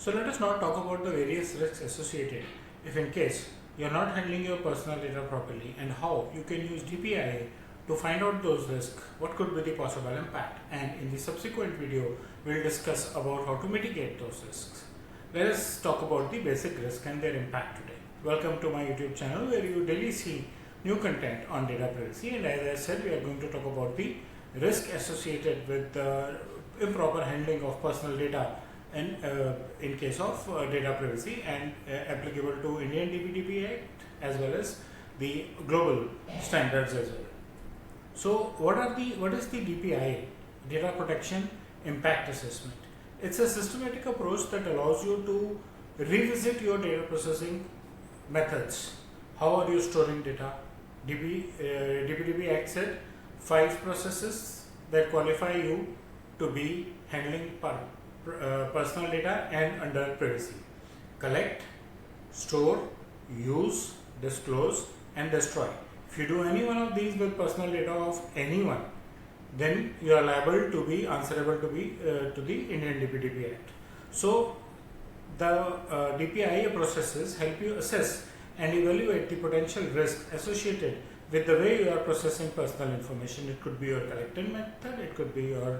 So let us now talk about the various risks associated if in case you are not handling your personal data properly, and how you can use DPIA to find out those risks, what could be the possible impact, and in the subsequent video we will discuss about how to mitigate those risks. Let us talk about the basic risk and their impact today. Welcome to my YouTube channel where you daily see new content on data privacy, and as I said, we are going to talk about the risk associated with the improper handling of personal data in case of data privacy and applicable to Indian DPIA as well as the global standards as well. So what is the DPIA, Data Protection Impact Assessment? It's a systematic approach that allows you to revisit your data processing methods. How are you storing data? DPIA Act said 5 processes that qualify you to be handling personal data and under privacy: collect, store, use, disclose, and destroy. If you do any one of these with personal data of anyone, then you are liable to be answerable to the Indian DPIA Act. So the DPIA processes help you assess and evaluate the potential risk associated with the way you are processing personal information. It could be your collecting method, it could be your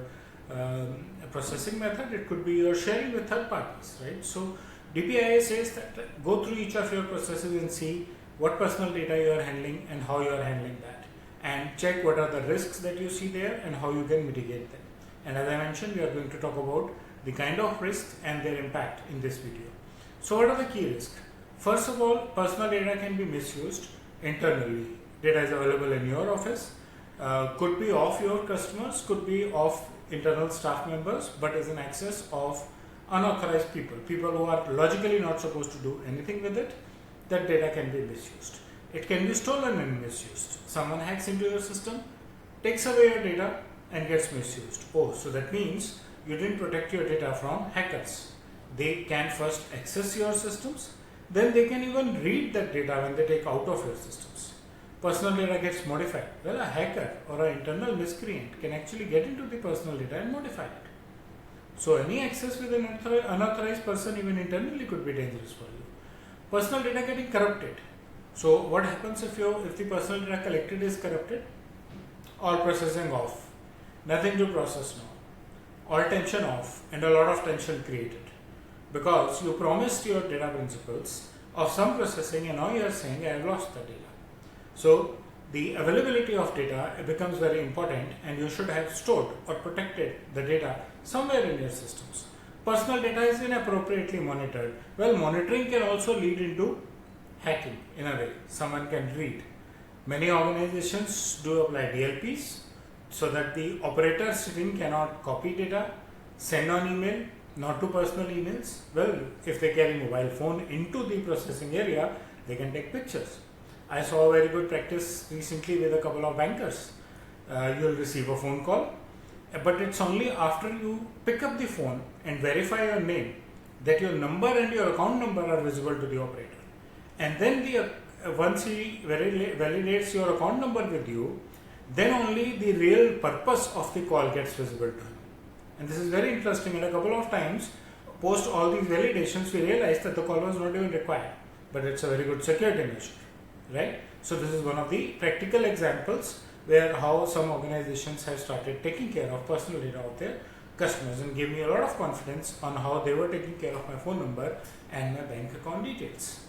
processing method, it could be your sharing with third parties, right? So DPIA says that go through each of your processes and see what personal data you are handling and how you are handling that, and check what are the risks that you see there and how you can mitigate them. And as I mentioned, we are going to talk about the kind of risks and their impact in this video. So what are the key risks? First of all, personal data can be misused internally. Data is available in your office, could be of your customers, could be of internal staff members, but is in access of unauthorized people who are logically not supposed to do anything with it. That data can be misused. It can be stolen and misused. Someone hacks into your system, takes away your data and gets misused. Oh, so that means you didn't protect your data from hackers. They can first access your systems, then they can even read that data when they take out of your systems. Personal data gets modified. Well, a hacker or an internal miscreant can actually get into the personal data and modify it. So any access with an unauthorized person, even internally, could be dangerous for you. Personal data getting corrupted. So what happens if the personal data collected is corrupted? All processing off, nothing to process now, all tension off, and a lot of tension created because you promised your data principles of some processing and now you are saying I have lost the data. So the availability of data becomes very important, and you should have stored or protected the data somewhere in your systems. Personal data is inappropriately monitored. Well, monitoring can also lead into hacking in a way. Someone can read. Many organizations do apply DLPs so that the operator sitting cannot copy data, send on email, not to personal emails. Well, if they carry mobile phone into the processing area, they can take pictures. I saw a very good practice recently with a couple of bankers. You will receive a phone call, but it's only after you pick up the phone and verify your name that your number and your account number are visible to the operator. And then once he validates your account number with you, then only the real purpose of the call gets visible to him. And this is very interesting, and a couple of times post all these validations we realized that the call was not even required, but it's a very good security measure, right? So this is one of the practical examples where how some organizations have started taking care of personal data of their customers, and gave me a lot of confidence on how they were taking care of my phone number and my bank account details.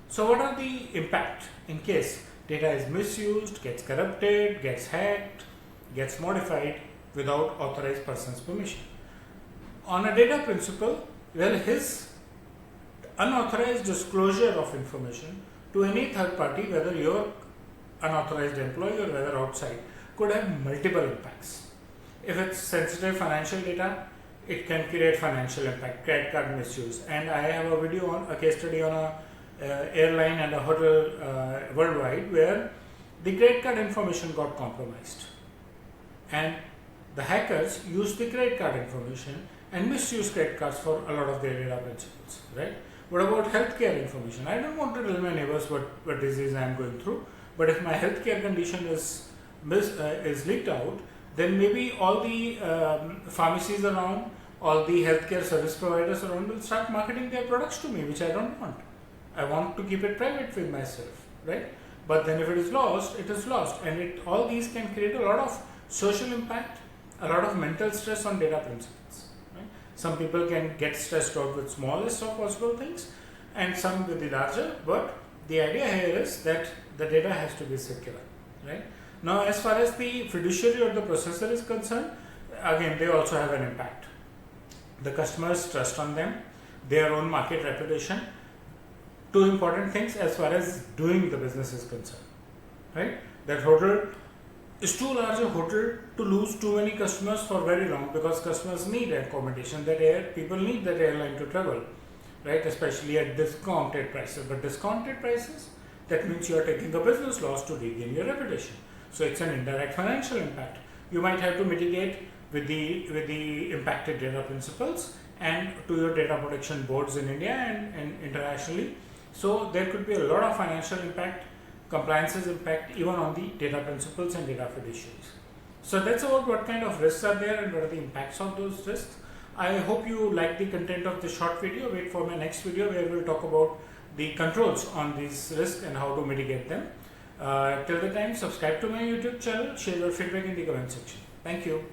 So what are the impact in case data is misused, gets corrupted, gets hacked, gets modified without authorized person's permission? On a data principle, well, his unauthorized disclosure of information to any third party, whether your unauthorized employee or whether outside, could have multiple impacts. If it's sensitive financial data, it can create financial impact, credit card misuse. And I have a video on a case study on a airline and a hotel worldwide where the credit card information got compromised, and the hackers used the credit card information and misused credit cards for a lot of their data principles, right? What about healthcare information? I don't want to tell my neighbors what disease I am going through, but if my healthcare condition is leaked out, then maybe all the pharmacies around, all the healthcare service providers around will start marketing their products to me, which I don't want. I want to keep it private with myself, right? But then if it is lost, it is lost, and all these can create a lot of social impact, a lot of mental stress on data principles. Right? Some people can get stressed out with smallest of possible things, and some with the larger. But the idea here is that the data has to be secure, right? Now, as far as the fiduciary or the processor is concerned, again, they also have an impact. The customer's trust on them, their own market reputation, two important things as far as doing the business is concerned, right? That hotel is too large a hotel to lose too many customers for very long, because customers need accommodation, people need that airline to travel, right? Especially at discounted prices. But discounted prices, that means you are taking a business loss to regain your reputation. So it's an indirect financial impact. You might have to mitigate with the impacted data principles and to your data protection boards in India and internationally. So there could be a lot of financial impact, compliances impact even on the data principles and data fiduciaries. So that's about what kind of risks are there and what are the impacts of those risks. I hope you like the content of this short video. Wait for my next video where we'll talk about the controls on these risks and how to mitigate them. Till the time, subscribe to my YouTube channel, share your feedback in the comment section. Thank you.